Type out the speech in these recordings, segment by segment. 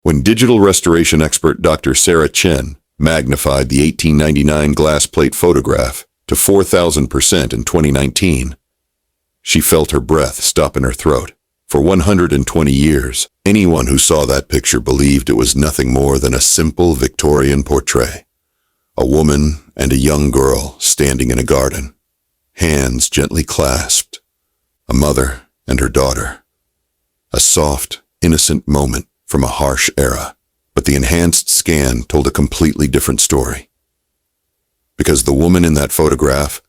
When digital restoration expert Dr. Sarah Chen magnified the 1899 glass plate photograph to 4,000% in 2019, she felt her breath stop in her throat. For 120 years, anyone who saw that picture believed it was nothing more than a simple Victorian portrait. A woman and a young girl standing in a garden, hands gently clasped. A mother and her daughter. A soft, innocent moment from a harsh era. But the enhanced scan told a completely different story. Because the woman in that photograph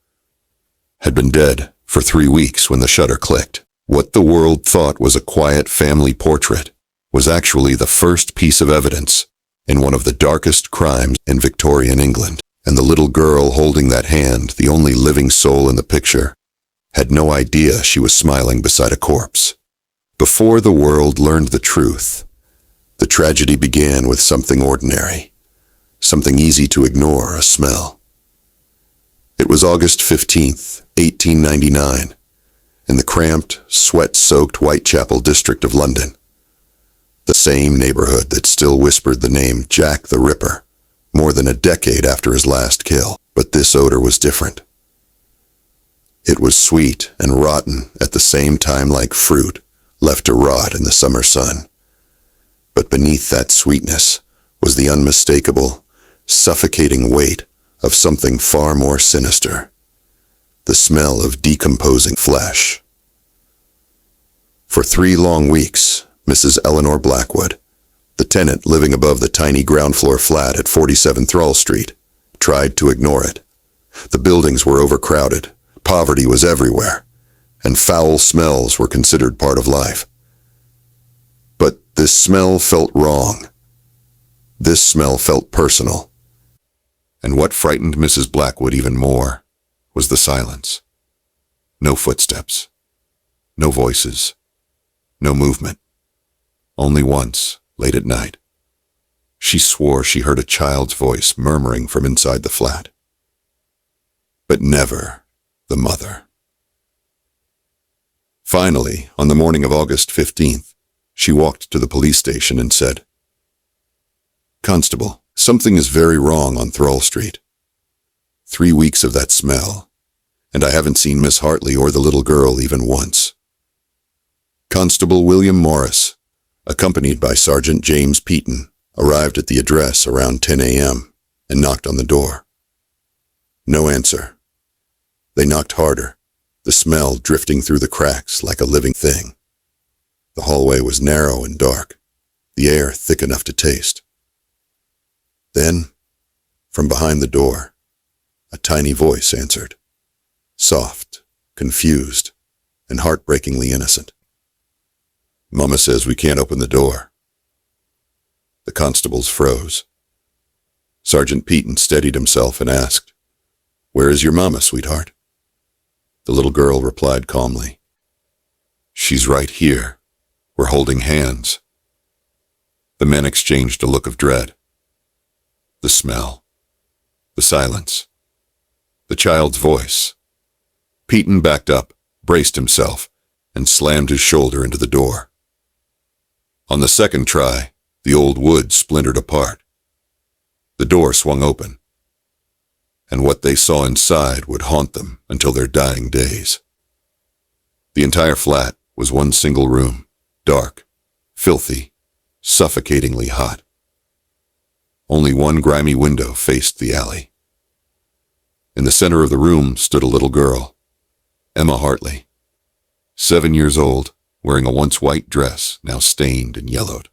had been dead for 3 weeks when the shutter clicked. What the world thought was a quiet family portrait was actually the first piece of evidence in one of the darkest crimes in Victorian England. And the little girl holding that hand, the only living soul in the picture, had no idea she was smiling beside a corpse. Before the world learned the truth, the tragedy began with something ordinary, something easy to ignore, a smell. It was August 15th, 1899, in the cramped, sweat-soaked Whitechapel district of London. The same neighborhood that still whispered the name Jack the Ripper, more than a decade after his last kill. But this odor was different. It was sweet and rotten at the same time, like fruit left to rot in the summer sun. But beneath that sweetness was the unmistakable, suffocating weight of something far more sinister. The smell of decomposing flesh. For 3 long weeks, Mrs. Eleanor Blackwood, the tenant living above the tiny ground-floor flat at 47 Thrall Street, tried to ignore it. The buildings were overcrowded, poverty was everywhere, and foul smells were considered part of life. But this smell felt wrong. This smell felt personal. And what frightened Mrs. Blackwood even more was the silence. No footsteps, no voices, no movement. Only once, late at night, she swore she heard a child's voice murmuring from inside the flat. But never the mother. Finally, on the morning of August 15th, she walked to the police station and said, "Constable, something is very wrong on Thrall Street. 3 weeks of that smell, and I haven't seen Miss Hartley or the little girl even once." Constable William Morris, accompanied by Sergeant James Peaton, arrived at the address around 10 a.m. and knocked on the door. No answer. They knocked harder, the smell drifting through the cracks like a living thing. The hallway was narrow and dark, the air thick enough to taste. Then, from behind the door, a tiny voice answered, soft, confused, and heartbreakingly innocent. "Mama says we can't open the door." The constables froze. Sergeant Peaton steadied himself and asked, "Where is your mama, sweetheart?" The little girl replied calmly, "She's right here. We're holding hands." The men exchanged a look of dread. The smell. The silence. The child's voice. Peaton backed up, braced himself, and slammed his shoulder into the door. On the second try, the old wood splintered apart. The door swung open, and what they saw inside would haunt them until their dying days. The entire flat was one single room, dark, filthy, suffocatingly hot. Only one grimy window faced the alley. In the center of the room stood a little girl, Emma Hartley, 7 years old, wearing a once white dress, now stained and yellowed.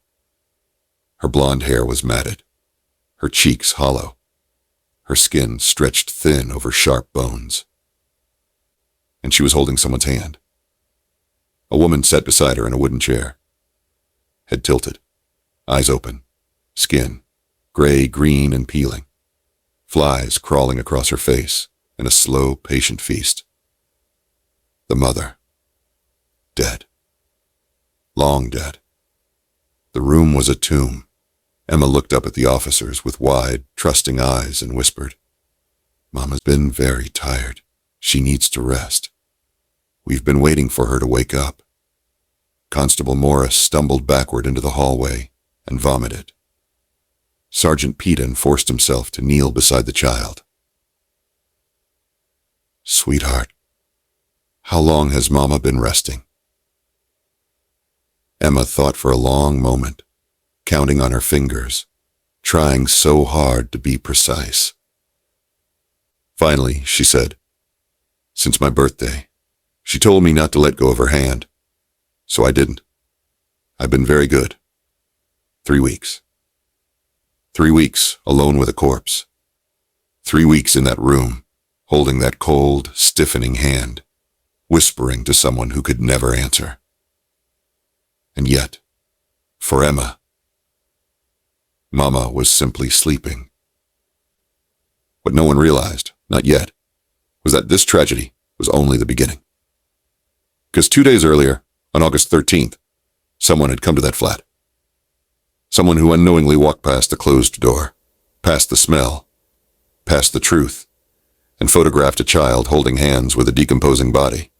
Her blonde hair was matted, her cheeks hollow, her skin stretched thin over sharp bones. And she was holding someone's hand. A woman sat beside her in a wooden chair, head tilted, eyes open, skin gray, green, and peeling, flies crawling across her face in a slow, patient feast. The mother, dead. Long dead. The room was a tomb. Emma looked up at the officers with wide, trusting eyes and whispered, "Mama's been very tired. She needs to rest. We've been waiting for her to wake up." Constable Morris stumbled backward into the hallway and vomited. Sergeant Peden forced himself to kneel beside the child. "Sweetheart, how long has Mama been resting?" Emma thought for a long moment, counting on her fingers, trying so hard to be precise. Finally, she said, "Since my birthday. She told me not to let go of her hand, so I didn't. I've been very good. 3 weeks. 3 weeks alone with a corpse. 3 weeks in that room, holding that cold, stiffening hand, whispering to someone who could never answer. And yet, for Emma, Mama was simply sleeping. What no one realized, not yet, was that this tragedy was only the beginning. Because 2 days earlier, on August 13th, someone had come to that flat. Someone who unknowingly walked past the closed door, past the smell, past the truth, and photographed a child holding hands with a decomposing body.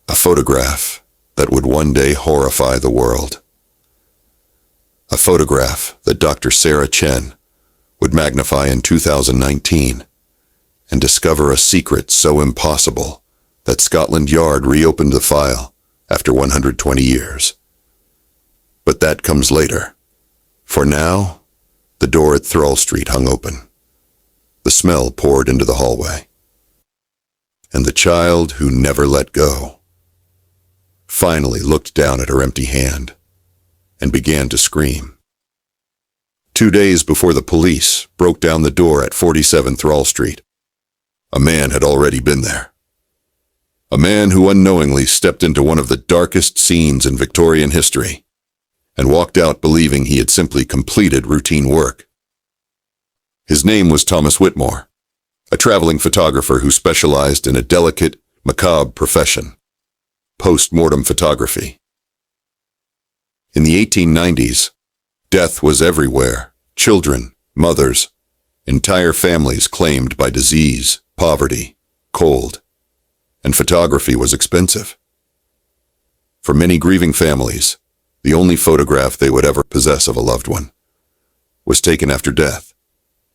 A photograph that would one day horrify the world. A photograph that Dr. Sarah Chen would magnify in 2019 and discover a secret so impossible that Scotland Yard reopened the file after 120 years. But that comes later. For now, the door at Thrall Street hung open. The smell poured into the hallway. And the child who never let go finally looked down at her empty hand and began to scream. 2 days before the police broke down the door at 47 Thrall Street, a man had already been there. A man who unknowingly stepped into one of the darkest scenes in Victorian history and walked out believing he had simply completed routine work. His name was Thomas Whitmore, a traveling photographer who specialized in a delicate, macabre profession, post-mortem photography. In the 1890s, death was everywhere. Children, mothers, entire families claimed by disease, poverty, cold, and photography was expensive. For many grieving families, the only photograph they would ever possess of a loved one was taken after death,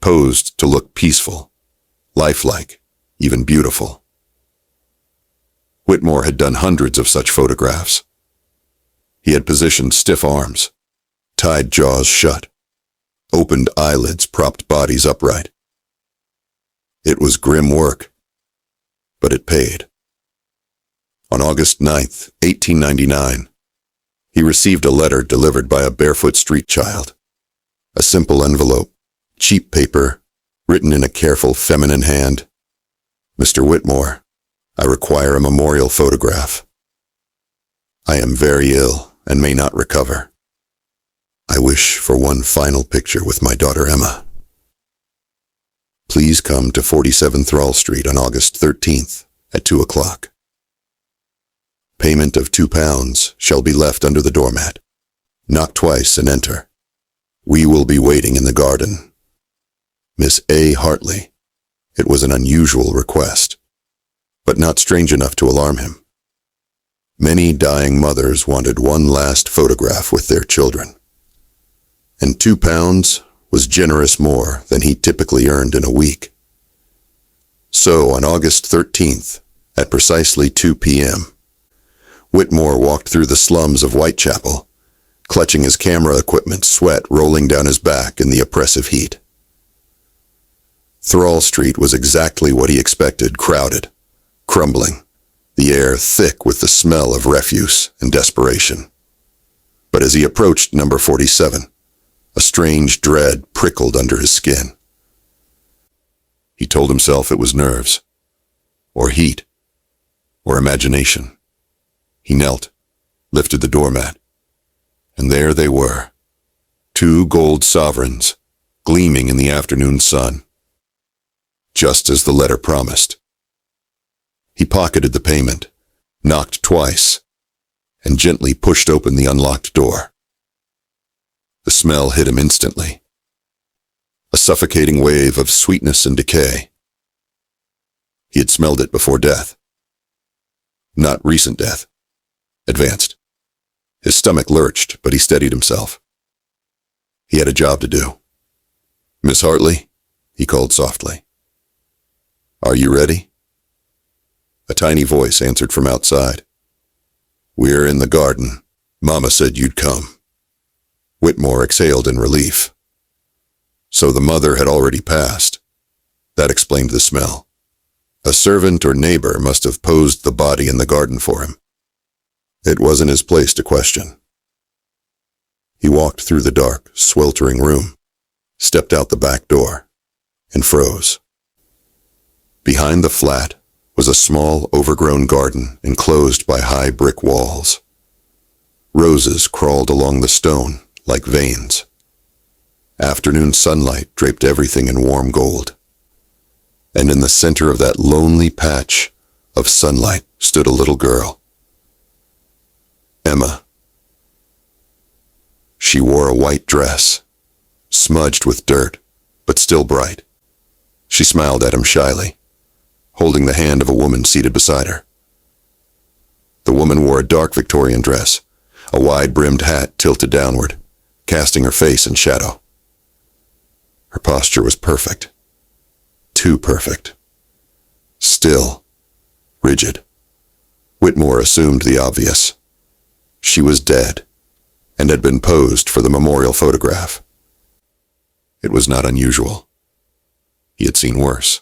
posed to look peaceful, lifelike, even beautiful. Whitmore had done hundreds of such photographs. He had positioned stiff arms, tied jaws shut, opened eyelids propped bodies upright. It was grim work, but it paid. On August 9th, 1899, he received a letter delivered by a barefoot street child. A simple envelope, cheap paper, written in a careful feminine hand. "Mr. Whitmore, I require a memorial photograph. I am very ill and may not recover. I wish for one final picture with my daughter Emma. Please come to 47 Thrall Street on August 13th at 2 o'clock. Payment of £2 shall be left under the doormat. Knock twice and enter. We will be waiting in the garden. Miss A. Hartley." It was an unusual request, but not strange enough to alarm him. Many dying mothers wanted one last photograph with their children, and £2 was generous more than he typically earned in a week. So on August 13th, at precisely 2 p.m., Whitmore walked through the slums of Whitechapel, clutching his camera equipment, sweat rolling down his back in the oppressive heat. Thrall Street was exactly what he expected: crowded, crumbling, the air thick with the smell of refuse and desperation. But as he approached number 47, a strange dread prickled under his skin. He told himself it was nerves, or heat, or imagination. He knelt, lifted the doormat, and there they were, 2 gold sovereigns, gleaming in the afternoon sun, just as the letter promised. He pocketed the payment, knocked twice, and gently pushed open the unlocked door. The smell hit him instantly, a suffocating wave of sweetness and decay. He had smelled it before death. Not recent death, advanced. His stomach lurched, but he steadied himself. He had a job to do. "Miss Hartley," he called softly. "Are you ready?" A tiny voice answered from outside. "We're in the garden. Mama said you'd come." Whitmore exhaled in relief. So the mother had already passed. That explained the smell. A servant or neighbor must have posed the body in the garden for him. It wasn't his place to question. He walked through the dark, sweltering room, stepped out the back door, and froze. Behind the flat was a small, overgrown garden enclosed by high brick walls. Roses crawled along the stone like veins. Afternoon sunlight draped everything in warm gold. And in the center of that lonely patch of sunlight stood a little girl. Emma. She wore a white dress, smudged with dirt, but still bright. She smiled at him shyly, holding the hand of a woman seated beside her. The woman wore a dark Victorian dress, a wide-brimmed hat tilted downward, casting her face in shadow. Her posture was perfect. Too perfect. Still, rigid. Whitmore assumed the obvious. She was dead, and had been posed for the memorial photograph. It was not unusual. He had seen worse.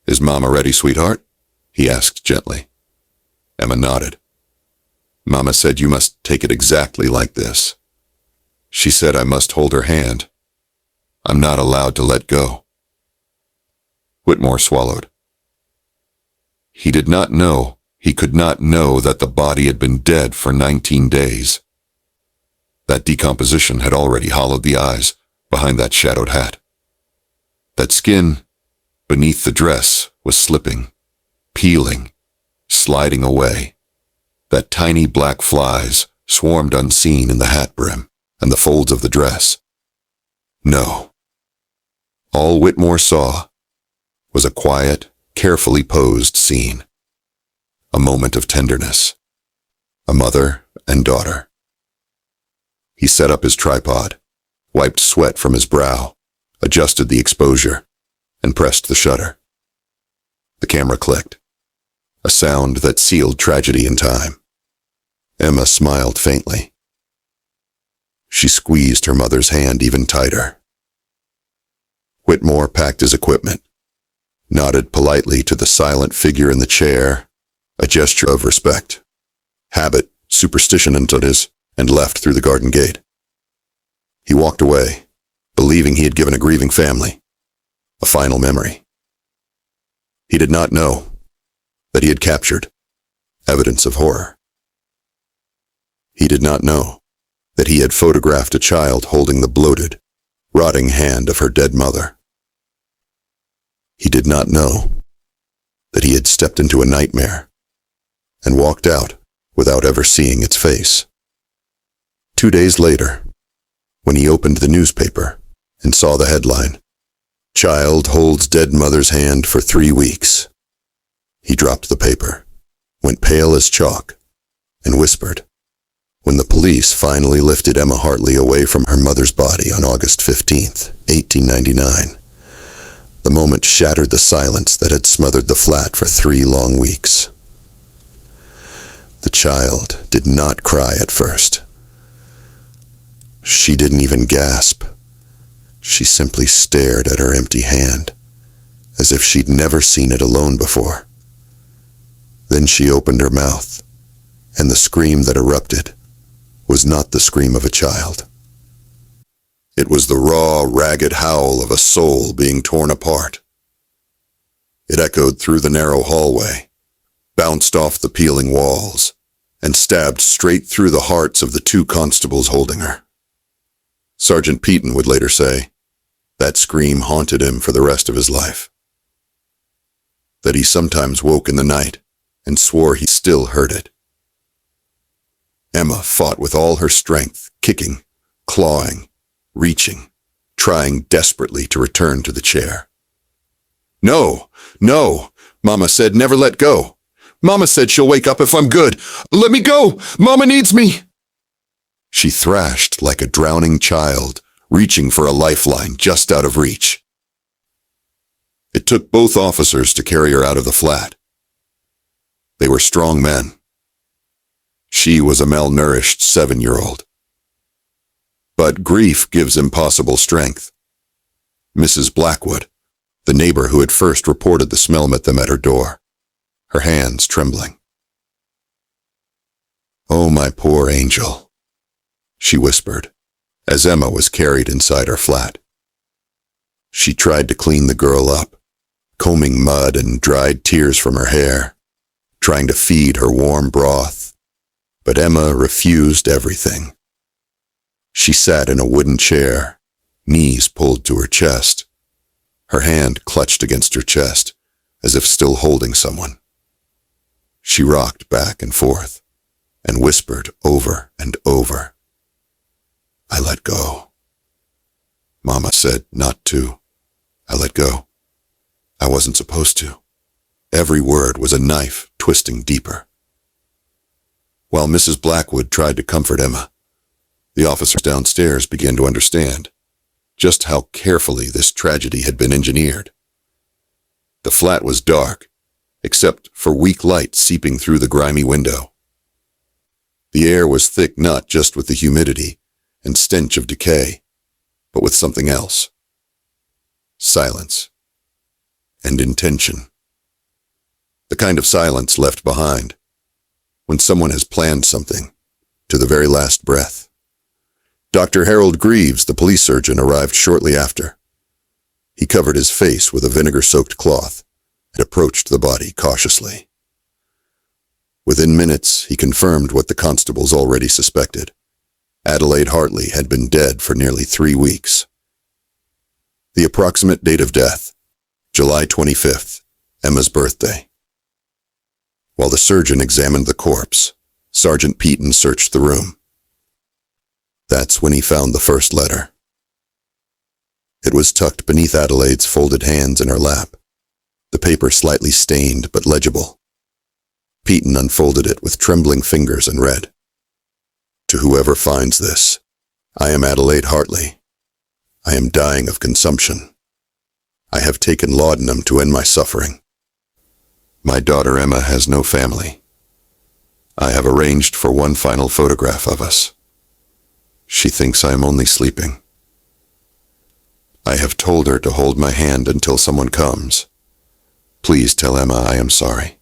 "Is Mama ready, sweetheart?" he asked gently. Emma nodded. "Mama said you must take it exactly like this. She said I must hold her hand. I'm not allowed to let go." Whitmore swallowed. He did not know, he could not know that the body had been dead for 19 days. That decomposition had already hollowed the eyes behind that shadowed hat. That skin beneath the dress was slipping, peeling, sliding away. That tiny black flies swarmed unseen in the hat brim and the folds of the dress. No. All Whitmore saw was a quiet, carefully posed scene. A moment of tenderness. A mother and daughter. He set up his tripod, wiped sweat from his brow, adjusted the exposure, and pressed the shutter. The camera clicked, a sound that sealed tragedy in time. Emma smiled faintly. She squeezed her mother's hand even tighter. Whitmore packed his equipment, nodded politely to the silent figure in the chair, a gesture of respect, habit, superstition until his, and left through the garden gate. He walked away, believing he had given a grieving family a final memory. He did not know that he had captured evidence of horror. He did not know that he had photographed a child holding the bloated, rotting hand of her dead mother. He did not know that he had stepped into a nightmare and walked out without ever seeing its face. 2 days later, when he opened the newspaper and saw the headline, "Child holds dead mother's hand for 3 weeks," he dropped the paper, went pale as chalk, and whispered, when the police finally lifted Emma Hartley away from her mother's body on August 15th, 1899. The moment shattered the silence that had smothered the flat for 3 long weeks. The child did not cry at first. She didn't even gasp. She simply stared at her empty hand, as if she'd never seen it alone before. Then she opened her mouth, and the scream that erupted was not the scream of a child. It was the raw, ragged howl of a soul being torn apart. It echoed through the narrow hallway, bounced off the peeling walls, and stabbed straight through the hearts of the 2 constables holding her. Sergeant Peaton would later say that scream haunted him for the rest of his life. That he sometimes woke in the night and swore he still heard it. Emma fought with all her strength, kicking, clawing, reaching, trying desperately to return to the chair. "No, no," Mama said, "never let go. Mama said she'll wake up if I'm good. Let me go! Mama needs me! She thrashed like a drowning child, reaching for a lifeline just out of reach. It took both officers to carry her out of the flat. They were strong men. She was a malnourished 7-year-old. But grief gives impossible strength. Mrs. Blackwood, the neighbor who had first reported the smell, met them at her door, her hands trembling. "Oh, my poor angel," she whispered, as Emma was carried inside her flat. She tried to clean the girl up, combing mud and dried tears from her hair, trying to feed her warm broth, but Emma refused everything. She sat in a wooden chair, knees pulled to her chest, her hand clutched against her chest, as if still holding someone. She rocked back and forth, and whispered over and over, "I let go." Mama said not to. I let go. I wasn't supposed to. Every word was a knife twisting deeper. While Mrs. Blackwood tried to comfort Emma, the officers downstairs began to understand just how carefully this tragedy had been engineered. The flat was dark, except for weak light seeping through the grimy window. The air was thick not just with the humidity and stench of decay, but with something else. Silence. And intention. The kind of silence left behind when someone has planned something to the very last breath. Dr. Harold Greaves, the police surgeon, arrived shortly after. He covered his face with a vinegar-soaked cloth and approached the body cautiously. Within minutes, he confirmed what the constables already suspected. Adelaide Hartley had been dead for nearly 3 weeks. The approximate date of death, July 25th, Emma's birthday. While the surgeon examined the corpse, Sergeant Peaton searched the room. That's when he found the first letter. It was tucked beneath Adelaide's folded hands in her lap, the paper slightly stained but legible. Peaton unfolded it with trembling fingers and read, "To whoever finds this, I am Adelaide Hartley. I am dying of consumption. I have taken laudanum to end my suffering. My daughter Emma has no family. I have arranged for one final photograph of us. She thinks I am only sleeping. I have told her to hold my hand until someone comes. Please tell Emma I am sorry.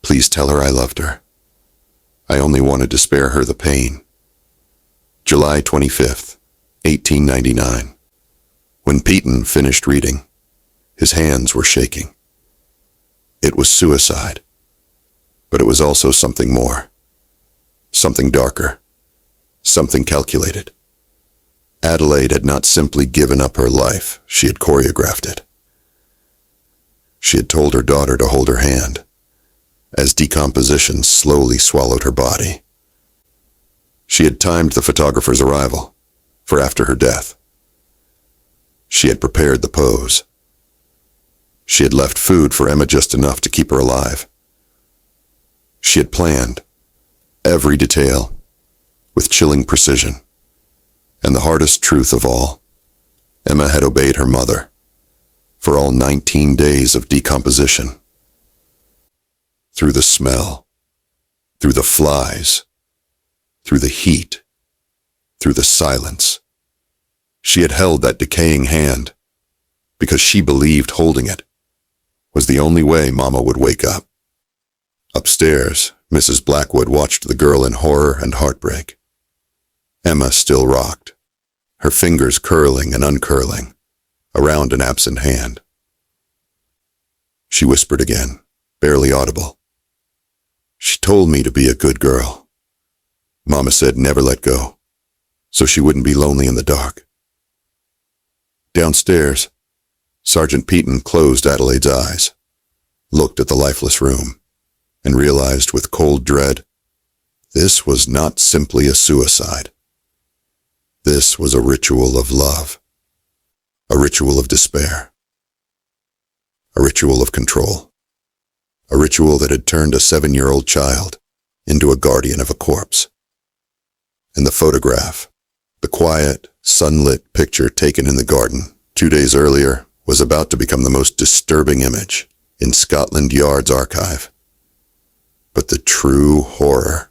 Please tell her I loved her. I only wanted to spare her the pain." July 25th, 1899. When Peaton finished reading, his hands were shaking. It was suicide, but it was also something more, something darker, something calculated. Adelaide had not simply given up her life, she had choreographed it. She had told her daughter to hold her hand, as decomposition slowly swallowed her body. She had timed the photographer's arrival for after her death. She had prepared the pose. She had left food for Emma just enough to keep her alive. She had planned every detail with chilling precision. And the hardest truth of all, Emma had obeyed her mother for all 19 days of decomposition. Through the smell, through the flies, through the heat, through the silence, she had held that decaying hand because she believed holding it was the only way Mama would wake up. Upstairs, Mrs. Blackwood watched the girl in horror and heartbreak. Emma still rocked, her fingers curling and uncurling around an absent hand. She whispered again, barely audible. "She told me to be a good girl. Mama said never let go, so she wouldn't be lonely in the dark." Downstairs, Sergeant Peaton closed Adelaide's eyes, looked at the lifeless room, and realized with cold dread, this was not simply a suicide. This was a ritual of love, a ritual of despair, a ritual of control. a ritual that had turned a 7-year-old child into a guardian of a corpse. And the photograph, the quiet, sunlit picture taken in the garden 2 days earlier, was about to become the most disturbing image in Scotland Yard's archive. But the true horror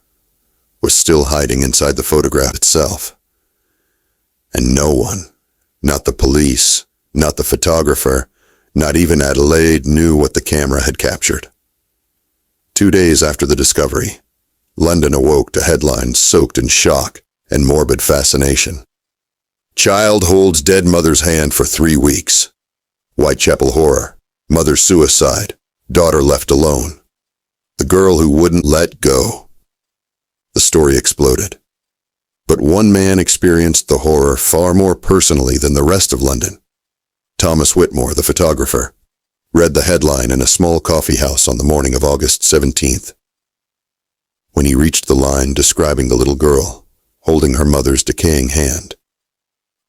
was still hiding inside the photograph itself. And no one, not the police, not the photographer, not even Adelaide, knew what the camera had captured. 2 days after the discovery, London awoke to headlines soaked in shock and morbid fascination. Child holds dead mother's hand for 3 weeks. Whitechapel horror. Mother suicide. Daughter left alone. The girl who wouldn't let go. The story exploded. But one man experienced the horror far more personally than the rest of London. Thomas Whitmore, the photographer, read the headline in a small coffee house on the morning of August 17th. When he reached the line describing the little girl, holding her mother's decaying hand,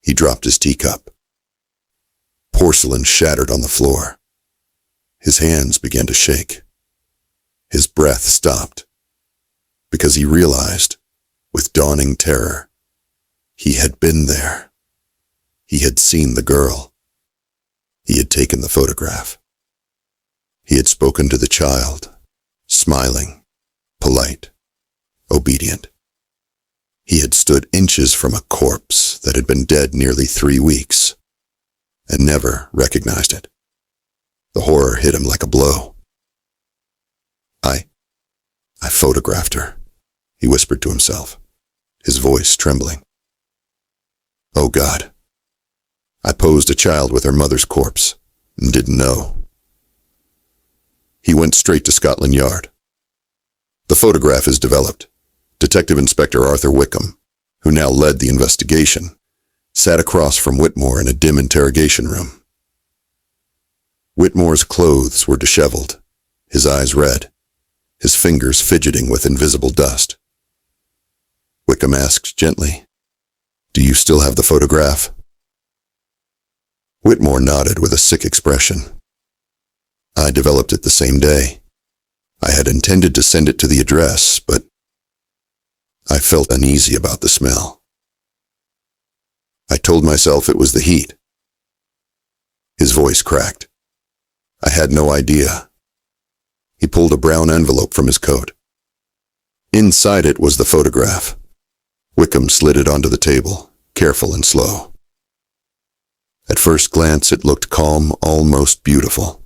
he dropped his teacup. Porcelain shattered on the floor. His hands began to shake. His breath stopped, because he realized, with dawning terror, he had been there. He had seen the girl. He had taken the photograph. He had spoken to the child, smiling, polite, obedient. He had stood inches from a corpse that had been dead nearly 3 weeks, and never recognized it. The horror hit him like a blow. I photographed her, he whispered to himself, his voice trembling. Oh God. I posed a child with her mother's corpse and didn't know. He went straight to Scotland Yard. The photograph is developed. Detective Inspector Arthur Wickham, who now led the investigation, sat across from Whitmore in a dim interrogation room. Whitmore's clothes were disheveled, his eyes red, his fingers fidgeting with invisible dust. Wickham asked gently, "Do you still have the photograph?" Whitmore nodded with a sick expression. I developed it the same day. I had intended to send it to the address, but I felt uneasy about the smell. I told myself it was the heat. His voice cracked. I had no idea. He pulled a brown envelope from his coat. Inside it was the photograph. Wickham slid it onto the table, careful and slow. At first glance, it looked calm, almost beautiful.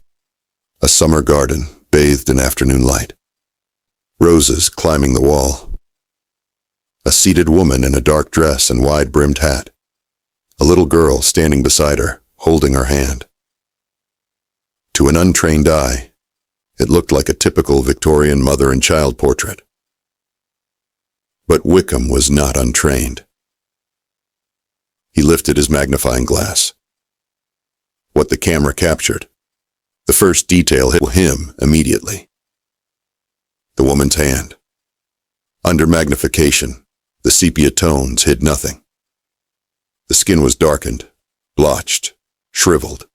A summer garden, bathed in afternoon light. Roses climbing the wall. A seated woman in a dark dress and wide-brimmed hat. A little girl standing beside her, holding her hand. To an untrained eye, it looked like a typical Victorian mother and child portrait. But Wickham was not untrained. He lifted his magnifying glass. What the camera captured, the first detail hit him immediately. The woman's hand. Under magnification, the sepia tones hid nothing. The skin was darkened, blotched, shriveled.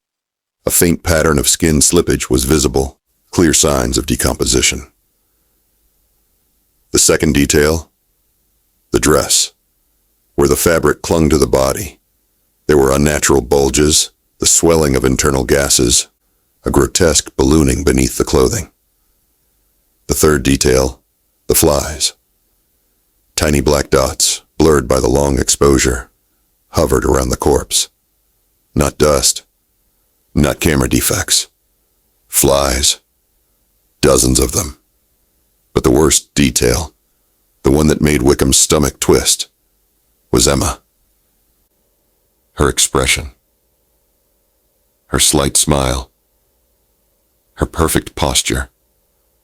A faint pattern of skin slippage was visible, clear signs of decomposition. The second detail, the dress. Where the fabric clung to the body, there were unnatural bulges, the swelling of internal gases, a grotesque ballooning beneath the clothing. The third detail, the flies. Tiny black dots, blurred by the long exposure, hovered around the corpse. Not dust, not camera defects. Flies. Dozens of them. But the worst detail, the one that made Wickham's stomach twist, was Emma. Her expression. Her slight smile. Her perfect posture.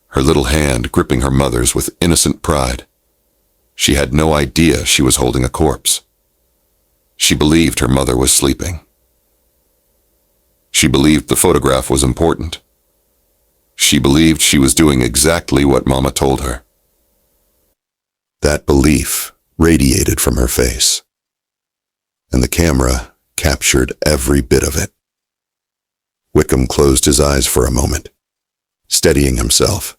Her little hand gripping her mother's with innocent pride. She had no idea she was holding a corpse. She believed her mother was sleeping. She believed the photograph was important. She believed she was doing exactly what Mama told her. That belief radiated from her face, and the camera captured every bit of it. Wickham closed his eyes for a moment, steadying himself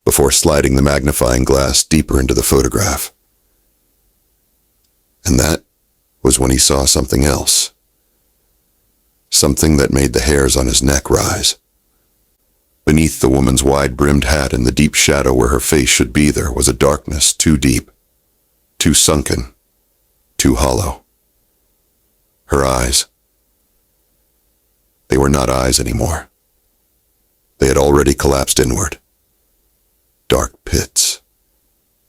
before sliding the magnifying glass deeper into the photograph. And that was when he saw something else. Something that made the hairs on his neck rise. Beneath the woman's wide-brimmed hat in the deep shadow where her face should be, there was a darkness too deep, too sunken, too hollow. Her eyes. They were not eyes anymore. They had already collapsed inward. Dark pits.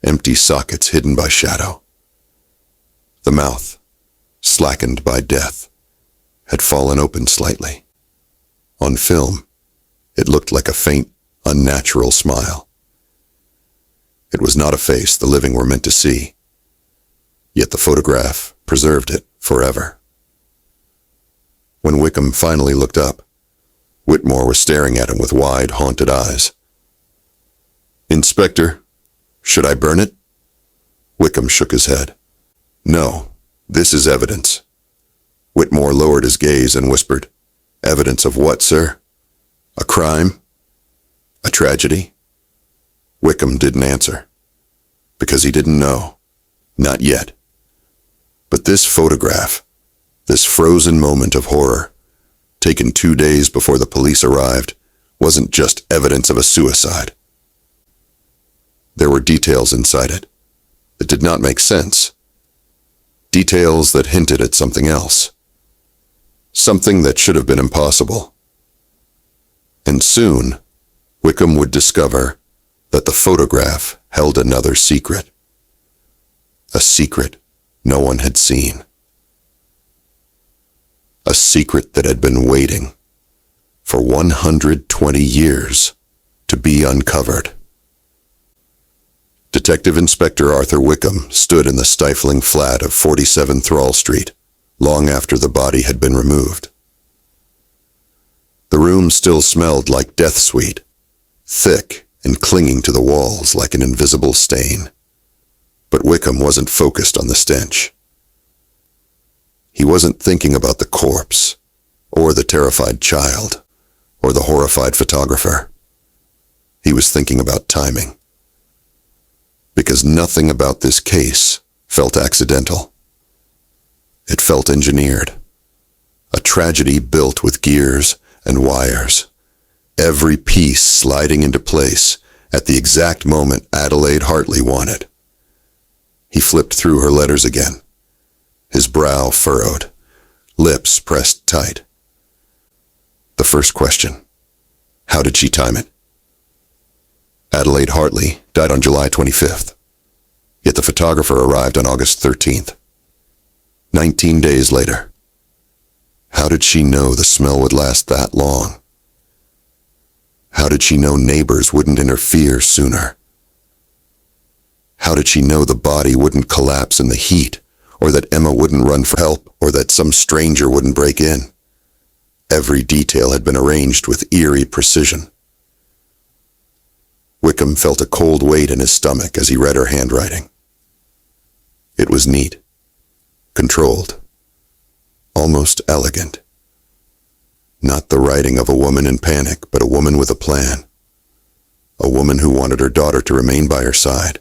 Empty sockets hidden by shadow. The mouth, slackened by death, had fallen open slightly. On film, it looked like a faint, unnatural smile. It was not a face the living were meant to see, yet the photograph preserved it forever. When Wickham finally looked up, Whitmore was staring at him with wide, haunted eyes. "Inspector, should I burn it?" Wickham shook his head. "No, this is evidence." Whitmore lowered his gaze and whispered, "Evidence of what, sir? A crime? A tragedy?" Wickham didn't answer, because he didn't know. Not yet. But this photograph, this frozen moment of horror, taken 2 days before the police arrived, wasn't just evidence of a suicide. There were details inside it that did not make sense. Details that hinted at something else. Something that should have been impossible. And soon, Wickham would discover that the photograph held another secret. A secret no one had seen. A secret that had been waiting for 120 years to be uncovered. Detective Inspector Arthur Wickham stood in the stifling flat of 47 Thrall Street long after the body had been removed. The room still smelled like death sweet, thick and clinging to the walls like an invisible stain. But Wickham wasn't focused on the stench. He wasn't thinking about the corpse, or the terrified child, or the horrified photographer. He was thinking about timing. Because nothing about this case felt accidental. It felt engineered. A tragedy built with gears and wires. Every piece sliding into place at the exact moment Adelaide Hartley wanted. He flipped through her letters again. His brow furrowed, lips pressed tight. The first question. How did she time it? Adelaide Hartley died on July 25th. Yet the photographer arrived on August 13th. 19 days later. How did she know the smell would last that long? How did she know neighbors wouldn't interfere sooner? How did she know the body wouldn't collapse in the heat, or that Emma wouldn't run for help, or that some stranger wouldn't break in? Every detail had been arranged with eerie precision. Wickham felt a cold weight in his stomach as he read her handwriting. It was neat, controlled, almost elegant. Not the writing of a woman in panic, but a woman with a plan. A woman who wanted her daughter to remain by her side,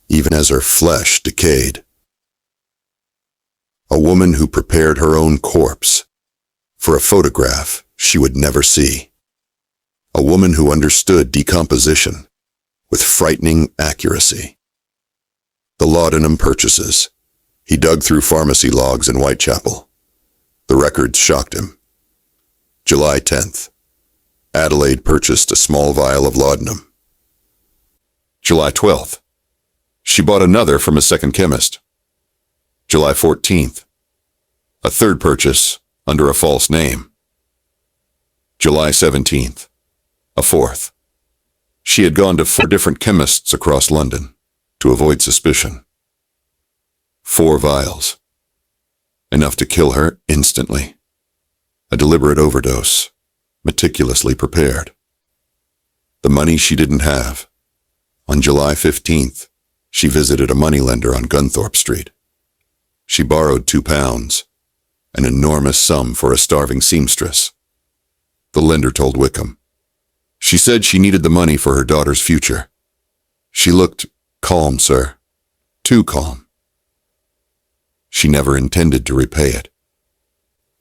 even as her flesh decayed. A woman who prepared her own corpse for a photograph she would never see. A woman who understood decomposition with frightening accuracy. The laudanum purchases. He dug through pharmacy logs in Whitechapel. The records shocked him. July 10th. Adelaide purchased a small vial of laudanum. July 12th. She bought another from a second chemist. July 14th. A third purchase under a false name. July 17th. A fourth. She had gone to 4 different chemists across London to avoid suspicion. 4 vials. Enough to kill her instantly. A deliberate overdose, meticulously prepared. The money she didn't have. On July 15th, she visited a moneylender on Gunthorpe Street. She borrowed £2, an enormous sum for a starving seamstress. The lender told Wickham, She said she needed the money for her daughter's future. She looked calm, sir. Too calm. She never intended to repay it.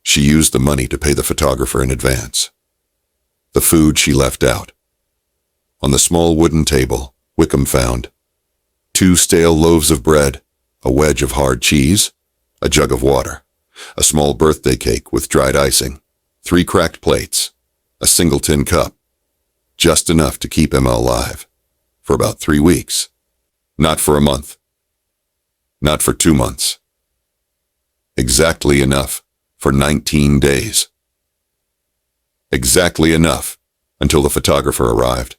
She used the money to pay the photographer in advance. The food she left out. On the small wooden table, Wickham found 2 stale loaves of bread, a wedge of hard cheese, a jug of water, a small birthday cake with dried icing, 3 cracked plates, a single tin cup. Just enough to keep Emma alive. For about 3 weeks. Not for a month. Not for 2 months. Exactly enough for 19 days. Exactly enough until the photographer arrived.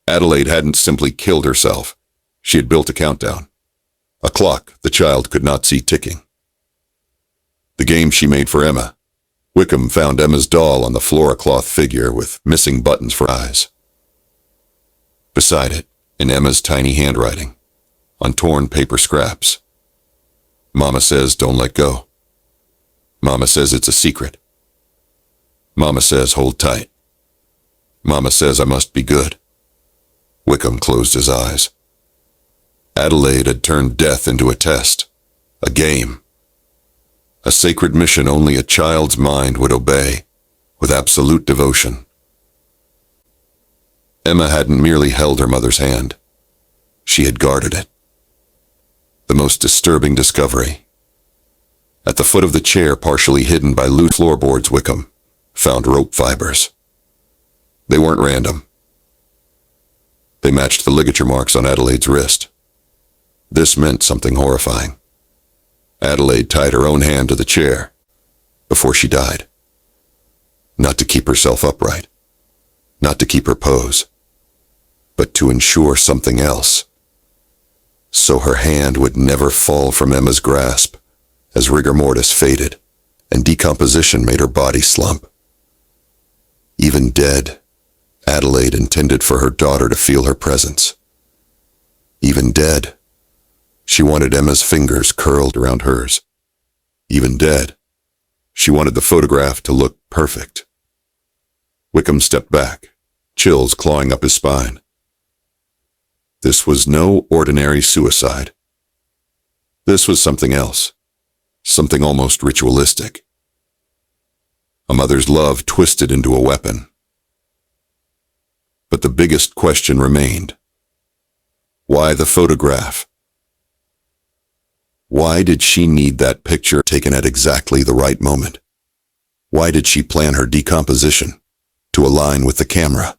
Adelaide hadn't simply killed herself. She had built a countdown. A clock the child could not see ticking. The game she made for Emma. Wickham found Emma's doll on the floor, a cloth figure with missing buttons for eyes. Beside it, in Emma's tiny handwriting, on torn paper scraps, Mama says don't let go. Mama says it's a secret. Mama says hold tight. Mama says I must be good. Wickham closed his eyes. Adelaide had turned death into a test, a game. A sacred mission only a child's mind would obey, with absolute devotion. Emma hadn't merely held her mother's hand. She had guarded it. The most disturbing discovery. At the foot of the chair, partially hidden by loose floorboards, Wickham found rope fibers. They weren't random. They matched the ligature marks on Adelaide's wrist. This meant something horrifying. Adelaide tied her own hand to the chair before she died. Not to keep herself upright, not to keep her pose, but to ensure something else. So her hand would never fall from Emma's grasp as rigor mortis faded and decomposition made her body slump. Even dead, Adelaide intended for her daughter to feel her presence. Even dead, she wanted Emma's fingers curled around hers. Even dead, she wanted the photograph to look perfect. Wickham stepped back, chills clawing up his spine. This was no ordinary suicide. This was something else, something almost ritualistic. A mother's love twisted into a weapon. But the biggest question remained. Why the photograph? Why did she need that picture taken at exactly the right moment? Why did she plan her decomposition to align with the camera?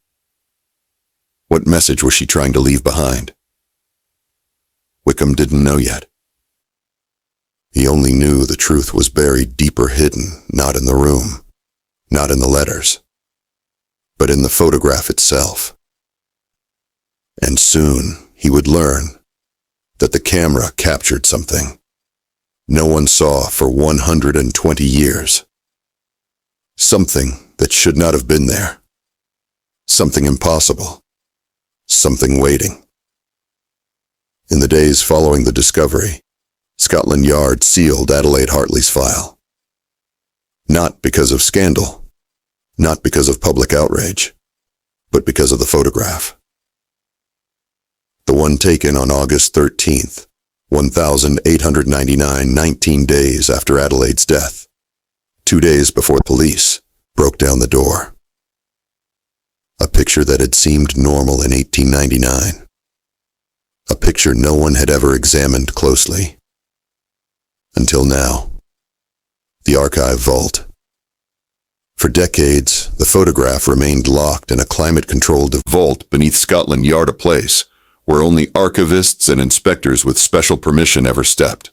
What message was she trying to leave behind? Wickham didn't know yet. He only knew the truth was buried deeper hidden, not in the room, not in the letters, but in the photograph itself. And soon he would learn that the camera captured something no one saw for 120 years. Something that should not have been there. Something impossible. Something waiting. In the days following the discovery, Scotland Yard sealed Adelaide Hartley's file. Not because of scandal, not because of public outrage, but because of the photograph. The one taken on August 13th, 1899, 19 days after Adelaide's death, 2 days before police broke down the door. A picture that had seemed normal in 1899. A picture no one had ever examined closely. Until now. The archive vault. For decades, the photograph remained locked in a climate-controlled vault beneath Scotland Yard, a place where only archivists and inspectors with special permission ever stepped.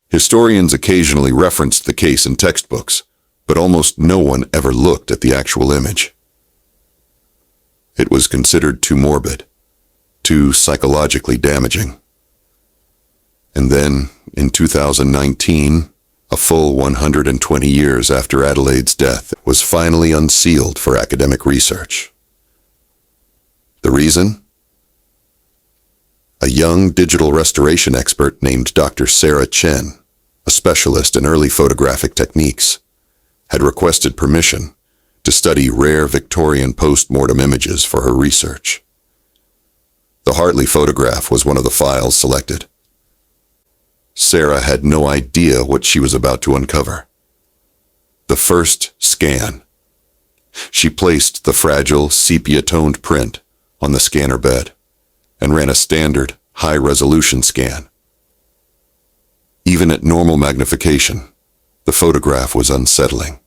Historians occasionally referenced the case in textbooks, but almost no one ever looked at the actual image. It was considered too morbid, too psychologically damaging. And then, in 2019, a full 120 years after Adelaide's death, it was finally unsealed for academic research. The reason? A young digital restoration expert named Dr. Sarah Chen, a specialist in early photographic techniques, had requested permission to study rare Victorian post-mortem images for her research. The Hartley photograph was one of the files selected. Sarah had no idea what she was about to uncover. The first scan. She placed the fragile, sepia-toned print on the scanner bed and ran a standard, high-resolution scan. Even at normal magnification, the photograph was unsettling.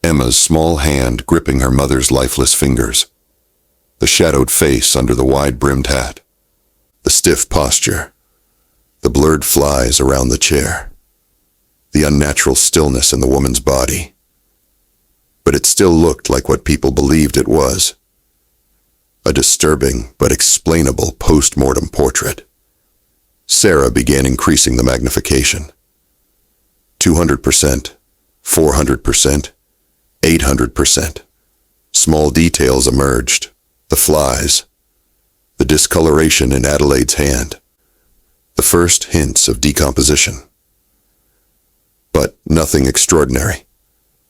Emma's small hand gripping her mother's lifeless fingers, the shadowed face under the wide-brimmed hat, the stiff posture, the blurred flies around the chair, the unnatural stillness in the woman's body. But it still looked like what people believed it was. A disturbing but explainable post-mortem portrait. Sarah began increasing the magnification. 200%, 400%, 800%. Small details emerged. The flies, the discoloration in Adelaide's hand, the first hints of decomposition. But nothing extraordinary.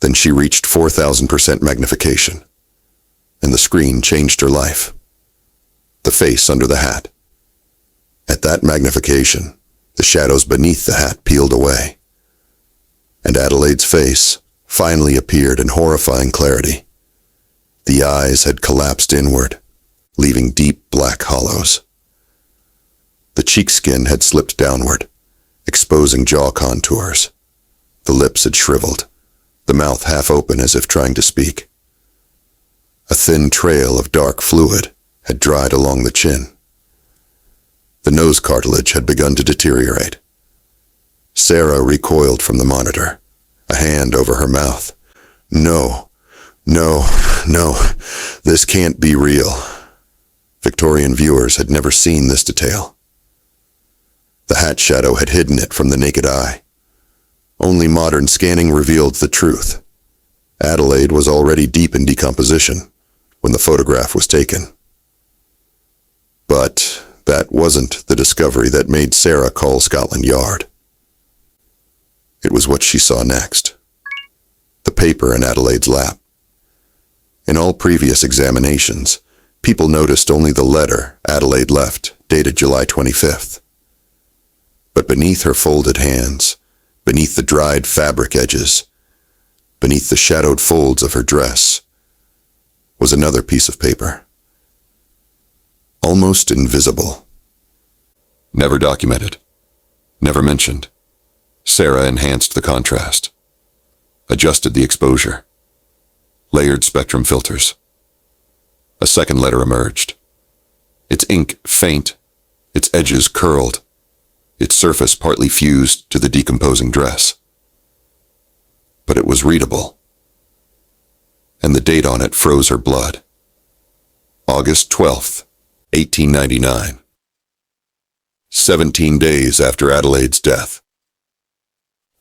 Then she reached 4,000% magnification, and the screen changed her life. The face under the hat. At that magnification, the shadows beneath the hat peeled away, and Adelaide's face finally appeared in horrifying clarity. The eyes had collapsed inward, leaving deep black hollows. The cheek skin had slipped downward, exposing jaw contours. The lips had shriveled, the mouth half open as if trying to speak. A thin trail of dark fluid had dried along the chin. The nose cartilage had begun to deteriorate. Sarah recoiled from the monitor, a hand over her mouth. No, this can't be real. Victorian viewers had never seen this detail. The hat shadow had hidden it from the naked eye. Only modern scanning revealed the truth. Adelaide was already deep in decomposition when the photograph was taken. But that wasn't the discovery that made Sarah call Scotland Yard. It was what she saw next. The paper in Adelaide's lap. In all previous examinations, people noticed only the letter Adelaide left, dated July 25th. But beneath her folded hands, beneath the dried fabric edges, beneath the shadowed folds of her dress, was another piece of paper. Almost invisible. Never documented. Never mentioned. Sarah enhanced the contrast. Adjusted the exposure. Layered spectrum filters. A second letter emerged. Its ink faint, its edges curled, its surface partly fused to the decomposing dress. But it was readable, and the date on it froze her blood. August 12th, 1899. 17 days after Adelaide's death.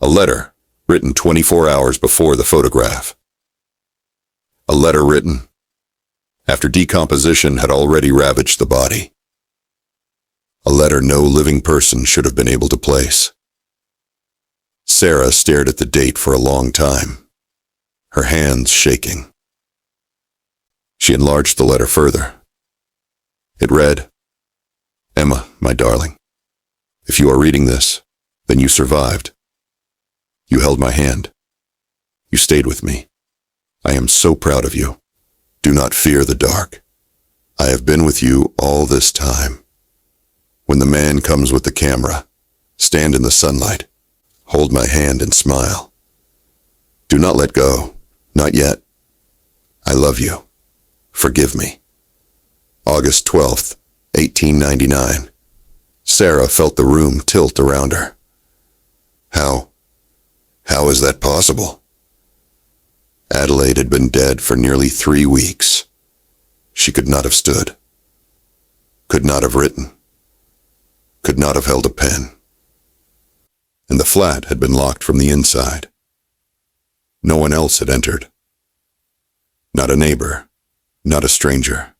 A letter written 24 hours before the photograph. A letter written after decomposition had already ravaged the body. A letter no living person should have been able to place. Sarah stared at the date for a long time, her hands shaking. She enlarged the letter further. It read, "Emma, my darling, if you are reading this, then you survived. You held my hand. You stayed with me. I am so proud of you. Do not fear the dark. I have been with you all this time. When the man comes with the camera, stand in the sunlight, hold my hand and smile. Do not let go, not yet. I love you. Forgive me." August 12th, 1899. Sarah felt the room tilt around her. How is that possible? Adelaide had been dead for nearly 3 weeks. She could not have stood, could not have written, could not have held a pen. And the flat had been locked from the inside. No one else had entered. Not a neighbor, not a stranger,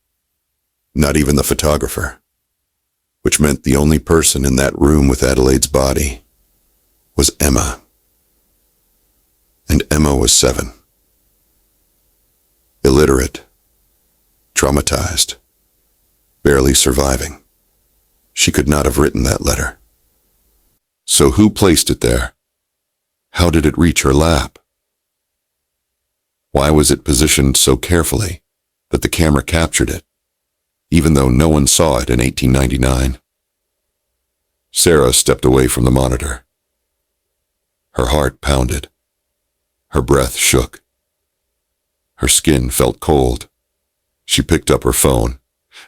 not even the photographer, which meant the only person in that room with Adelaide's body was Emma. And Emma was 7. illiterate, traumatized, barely surviving. She could not have written that letter. So who placed it there? How did it reach her lap? Why was it positioned so carefully that the camera captured it, even though no one saw it in 1899? Sarah stepped away from the monitor. Her heart pounded. Her breath shook. Her skin felt cold. She picked up her phone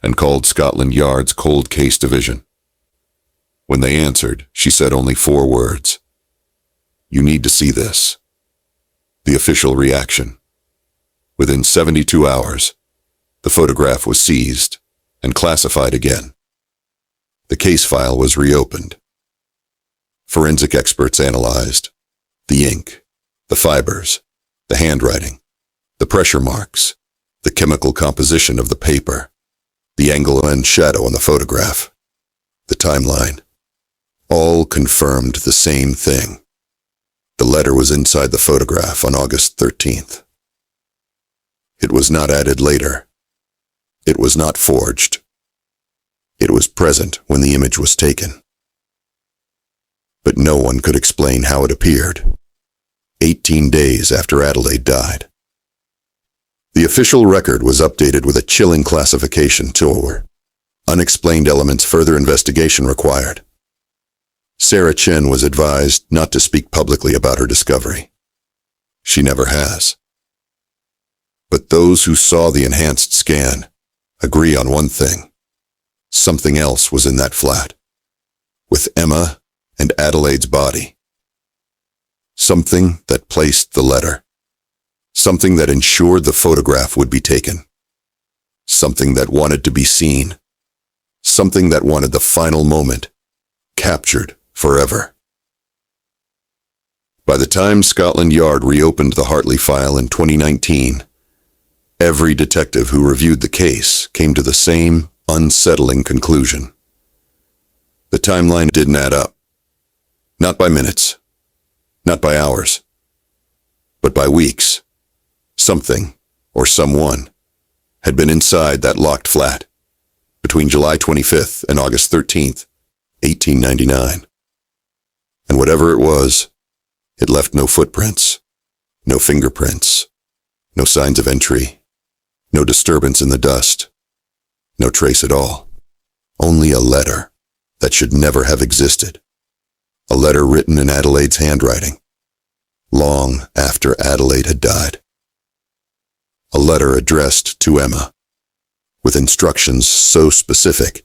and called Scotland Yard's Cold Case Division. When they answered, she said only 4 words. "You need to see this." The official reaction. Within 72 hours, the photograph was seized and classified again. The case file was reopened. Forensic experts analyzed the ink, the fibers, the handwriting, the pressure marks, the chemical composition of the paper, the angle and shadow on the photograph, the timeline. All confirmed the same thing. The letter was inside the photograph on August 13th. It was not added later. It was not forged. It was present when the image was taken. But no one could explain how it appeared, 18 days after Adelaide died. The official record was updated with a chilling classification tour. Unexplained elements, further investigation required. Sarah Chen was advised not to speak publicly about her discovery. She never has. But those who saw the enhanced scan agree on one thing. Something else was in that flat, with Emma and Adelaide's body. Something that placed the letter. Something that ensured the photograph would be taken. Something that wanted to be seen. Something that wanted the final moment captured forever. By the time Scotland Yard reopened the Hartley file in 2019, every detective who reviewed the case came to the same unsettling conclusion. The timeline didn't add up. Not by minutes, not by hours, but by weeks. Something, or someone, had been inside that locked flat between July 25th and August 13th, 1899. And whatever it was, it left no footprints, no fingerprints, no signs of entry, no disturbance in the dust, no trace at all. Only a letter that should never have existed. A letter written in Adelaide's handwriting, long after Adelaide had died. A letter addressed to Emma, with instructions so specific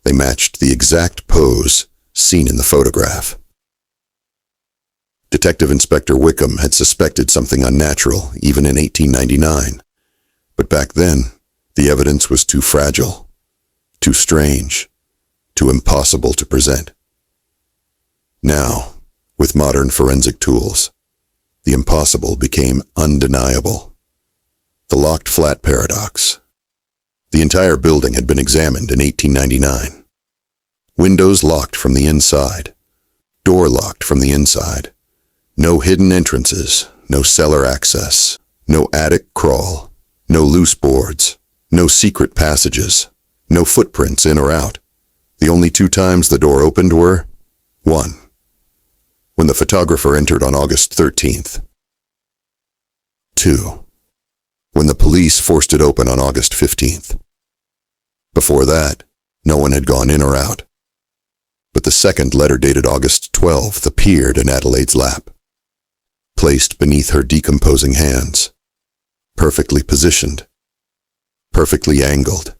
they matched the exact pose seen in the photograph. Detective Inspector Wickham had suspected something unnatural even in 1899, but back then the evidence was too fragile, too strange, too impossible to present. Now, with modern forensic tools, the impossible became undeniable. The locked flat paradox. The entire building had been examined in 1899. Windows locked from the inside, door locked from the inside. No hidden entrances, no cellar access, no attic crawl, no loose boards, no secret passages, no footprints in or out. The only 2 times the door opened were 1. When the photographer entered on August 13th. 2. When the police forced it open on August 15th. Before that, no one had gone in or out. But the second letter dated August 12th appeared in Adelaide's lap, placed beneath her decomposing hands, perfectly positioned, perfectly angled,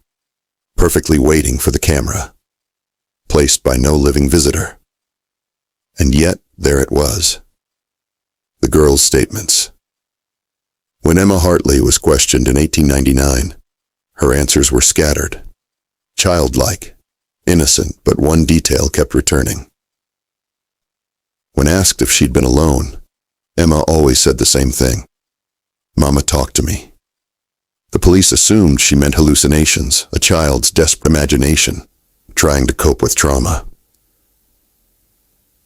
perfectly waiting for the camera, placed by no living visitor. And yet, there it was. The girl's statements. When Emma Hartley was questioned in 1899, her answers were scattered, childlike, innocent, but one detail kept returning. When asked if she'd been alone, Emma always said the same thing. "Mama talked to me." The police assumed she meant hallucinations, a child's desperate imagination, trying to cope with trauma.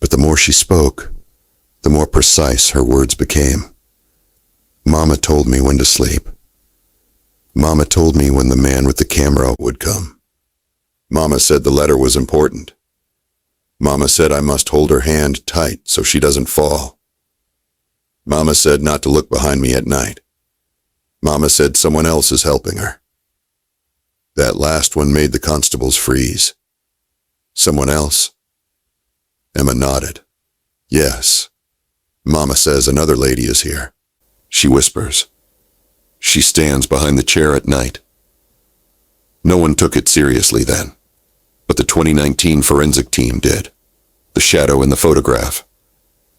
But the more she spoke, the more precise her words became. "Mama told me when to sleep. Mama told me when the man with the camera would come. Mama said the letter was important. Mama said I must hold her hand tight so she doesn't fall. Mama said not to look behind me at night. Mama said someone else is helping her. That last one made the constables freeze. Someone else? Emma nodded. Yes. Mama says another lady is here. She whispers. She stands behind the chair at night. No one took it seriously then, but the 2019 forensic team did. The shadow in the photograph.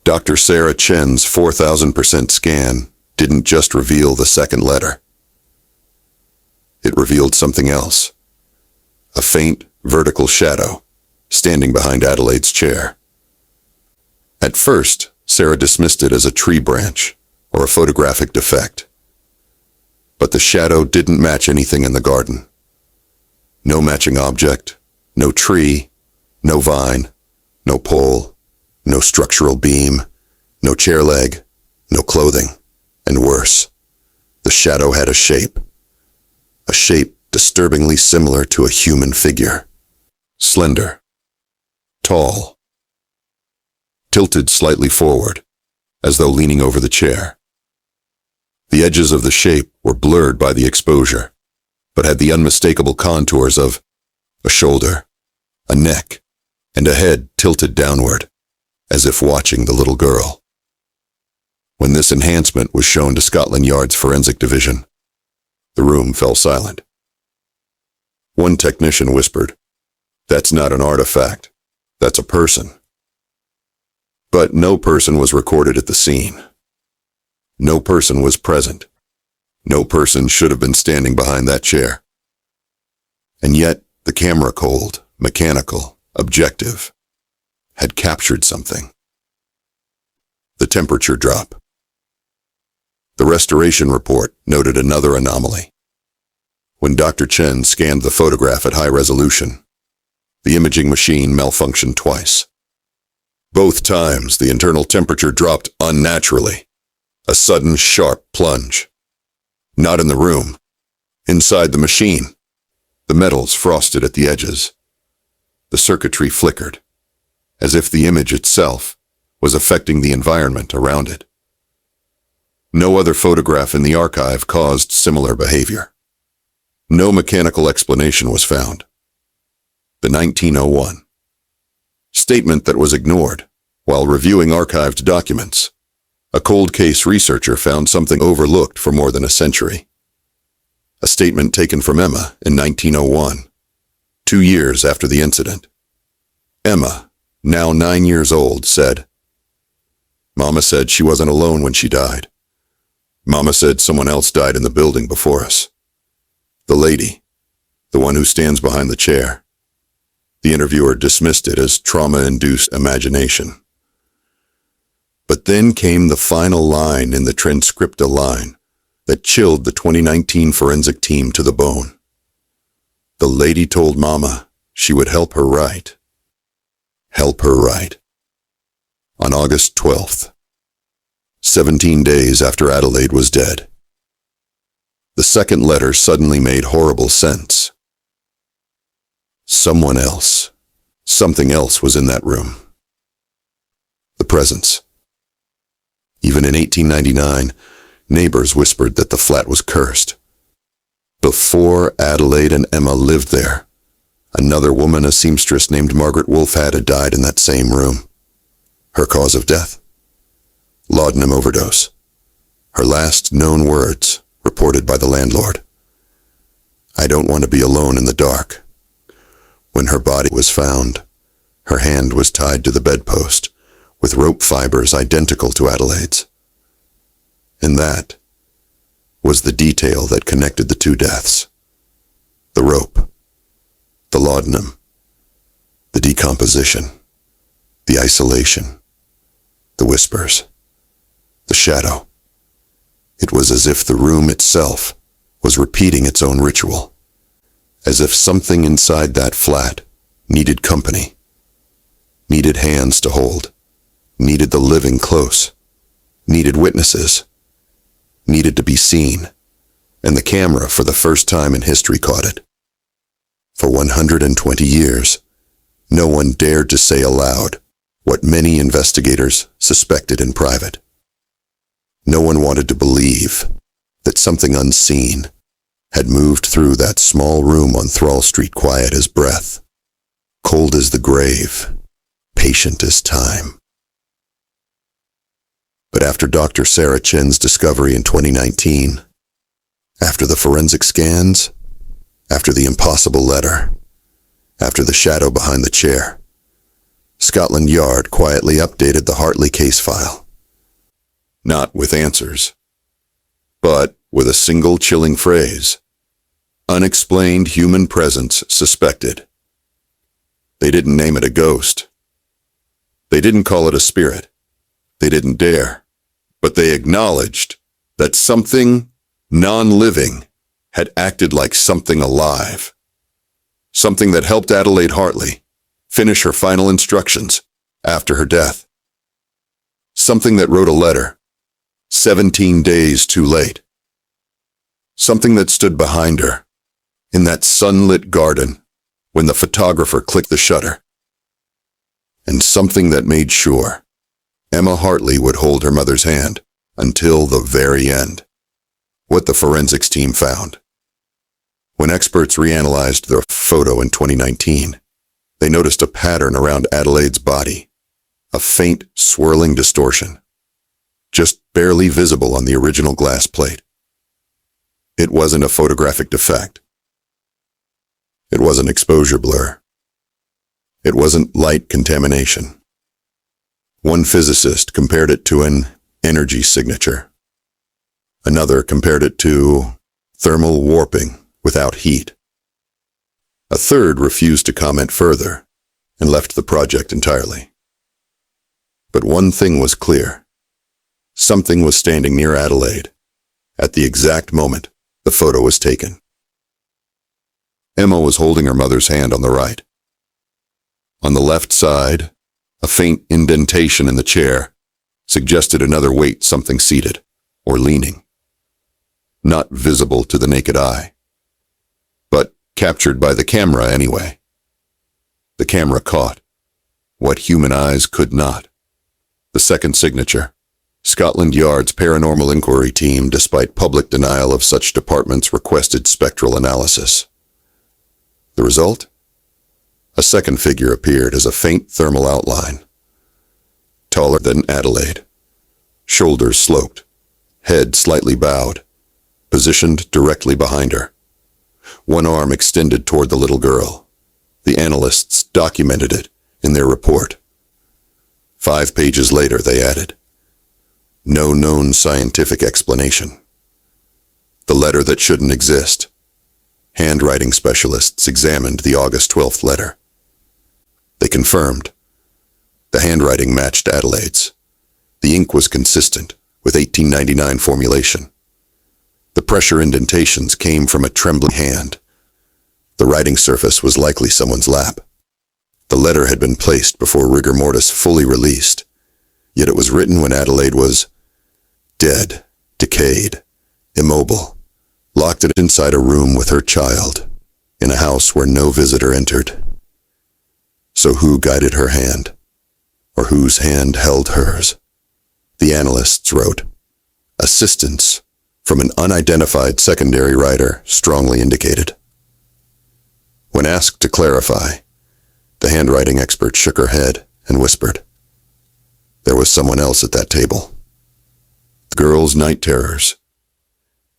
Dr. Sarah Chen's 4,000% scan didn't just reveal the second letter. It revealed something else. A faint, vertical shadow standing behind Adelaide's chair. At first, Sarah dismissed it as a tree branch or a photographic defect. But the shadow didn't match anything in the garden. No matching object, no tree, no vine, no pole, no structural beam, no chair leg, no clothing, and worse, the shadow had a shape disturbingly similar to a human figure. Slender, tall, tilted slightly forward, as though leaning over the chair. The edges of the shape were blurred by the exposure, but had the unmistakable contours of a shoulder, a neck, and a head tilted downward, as if watching the little girl. When this enhancement was shown to Scotland Yard's Forensic Division, the room fell silent. One technician whispered, "That's not an artifact, that's a person." But no person was recorded at the scene. No person was present. No person should have been standing behind that chair. And yet, the camera, cold, mechanical, objective, had captured something. The temperature drop. The restoration report noted another anomaly. When Dr. Chen scanned the photograph at high resolution, the imaging machine malfunctioned twice. Both times, the internal temperature dropped unnaturally. A sudden, sharp plunge. Not in the room. Inside the machine. The metals frosted at the edges. The circuitry flickered, as if the image itself was affecting the environment around it. No other photograph in the archive caused similar behavior. No mechanical explanation was found. The 1901 statement that was ignored while reviewing archived documents. A cold case researcher found something overlooked for more than a century. A statement taken from Emma in 1901, 2 years after the incident. Emma, now 9 years old, said, "Mama said she wasn't alone when she died. Mama said someone else died in the building before us. The lady, the one who stands behind the chair." The interviewer dismissed it as trauma-induced imagination. But then came the final line in the transcripta line that chilled the 2019 forensic team to the bone. The lady told Mama she would help her write. Help her write. On August 12th, 17 days after Adelaide was dead. The second letter suddenly made horrible sense. Someone else, something else was in that room. The presence. Even in 1899, neighbors whispered that the flat was cursed. Before Adelaide and Emma lived there, another woman, a seamstress named Margaret Wolfhat, had died in that same room. Her cause of death? Laudanum overdose. Her last known words, reported by the landlord. "I don't want to be alone in the dark." When her body was found, her hand was tied to the bedpost with rope fibers identical to Adelaide's. And that was the detail that connected the two deaths. The rope, the laudanum, the decomposition, the isolation, the whispers, the shadow. It was as if the room itself was repeating its own ritual, as if something inside that flat needed company, needed hands to hold, needed the living close, needed witnesses, needed to be seen, and the camera for the first time in history caught it. For 120 years, no one dared to say aloud what many investigators suspected in private. No one wanted to believe that something unseen had moved through that small room on Thrall Street, quiet as breath, cold as the grave, patient as time. But after Dr. Sarah Chen's discovery in 2019, after the forensic scans, after the impossible letter, after the shadow behind the chair, Scotland Yard quietly updated the Hartley case file. Not with answers, but with a single chilling phrase: unexplained human presence suspected. They didn't name it a ghost. They didn't call it a spirit. They didn't dare. But they acknowledged that something non-living had acted like something alive. Something that helped Adelaide Hartley finish her final instructions after her death. Something that wrote a letter 17 days too late. Something that stood behind her in that sunlit garden when the photographer clicked the shutter. And something that made sure Emma Hartley would hold her mother's hand until the very end. What the forensics team found. When experts reanalyzed their photo in 2019, they noticed a pattern around Adelaide's body, a faint, swirling distortion, just barely visible on the original glass plate. It wasn't a photographic defect. It wasn't exposure blur. It wasn't light contamination. One physicist compared it to an energy signature. Another compared it to thermal warping without heat. A third refused to comment further and left the project entirely. But one thing was clear. Something was standing near Adelaide at the exact moment the photo was taken. Emma was holding her mother's hand on the right. On the left side, a faint indentation in the chair suggested another weight, something seated or leaning. Not visible to the naked eye, but captured by the camera anyway. The camera caught what human eyes could not. The second signature. Scotland Yard's paranormal inquiry team, despite public denial of such departments, requested spectral analysis. The result? A second figure appeared as a faint thermal outline. Taller than Adelaide. Shoulders sloped. Head slightly bowed. Positioned directly behind her. One arm extended toward the little girl. The analysts documented it in their report. 5 pages later, they added, no known scientific explanation. The letter that shouldn't exist. Handwriting specialists examined the August 12th letter. They confirmed. The handwriting matched Adelaide's. The ink was consistent with 1899 formulation. The pressure indentations came from a trembling hand. The writing surface was likely someone's lap. The letter had been placed before rigor mortis fully released, yet it was written when Adelaide was dead, decayed, immobile, locked inside a room with her child, in a house where no visitor entered. So who guided her hand? Or whose hand held hers? The analysts wrote, assistance from an unidentified secondary writer strongly indicated. When asked to clarify, the handwriting expert shook her head and whispered, there was someone else at that table. The girl's night terrors.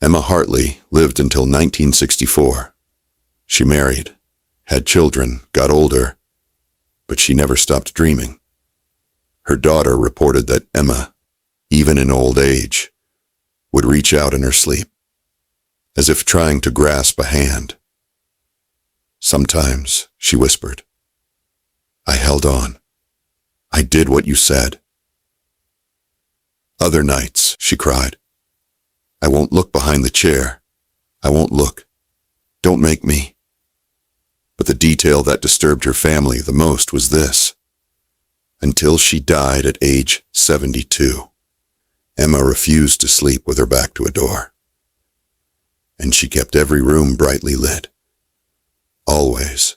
Emma Hartley lived until 1964. She married, had children, got older, but she never stopped dreaming. Her daughter reported that Emma, even in old age, would reach out in her sleep, as if trying to grasp a hand. Sometimes, she whispered, I held on. I did what you said. Other nights, she cried, I won't look behind the chair. I won't look. Don't make me. But the detail that disturbed her family the most was this. Until she died at age 72, Emma refused to sleep with her back to a door. and she kept every room brightly lit. Always,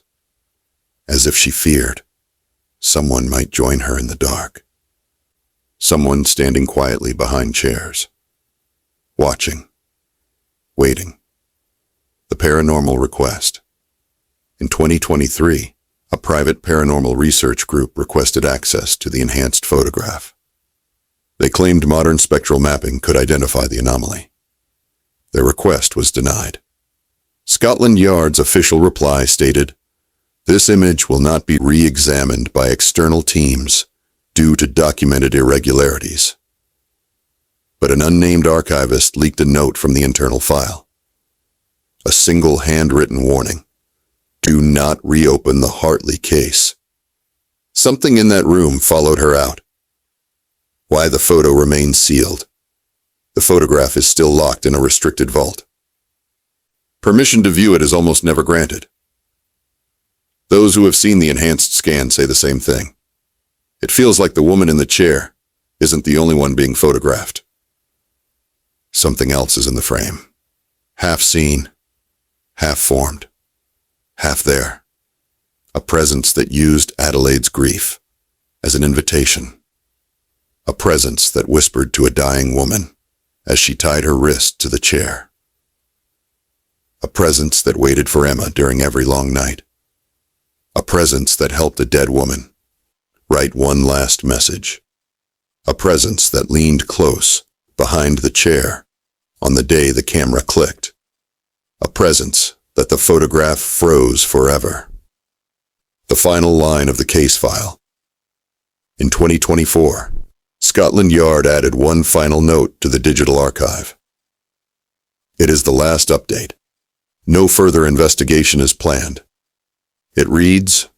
as if she feared someone might join her in the dark. Someone standing quietly behind chairs, watching, waiting. The paranormal request. In 2023, a private paranormal research group requested access to the enhanced photograph. They claimed modern spectral mapping could identify the anomaly. Their request was denied. Scotland Yard's official reply stated, "This image will not be re-examined by external teams due to documented irregularities." But an unnamed archivist leaked a note from the internal file. A single handwritten warning. Do not reopen the Hartley case. Something in that room followed her out. Why the photo remains sealed. The photograph is still locked in a restricted vault. Permission to view it is almost never granted. Those who have seen the enhanced scan say the same thing. It feels like the woman in the chair isn't the only one being photographed. Something else is in the frame. Half seen, half formed, half there. A presence that used Adelaide's grief as an invitation. A presence that whispered to a dying woman as she tied her wrist to the chair. A presence that waited for Emma during every long night. A presence that helped a dead woman write one last message. A presence that leaned close behind the chair on the day the camera clicked. A presence that the photograph froze forever. The final line of the case file. In 2024, Scotland Yard added one final note to the digital archive. It is the last update. No further investigation is planned. It reads,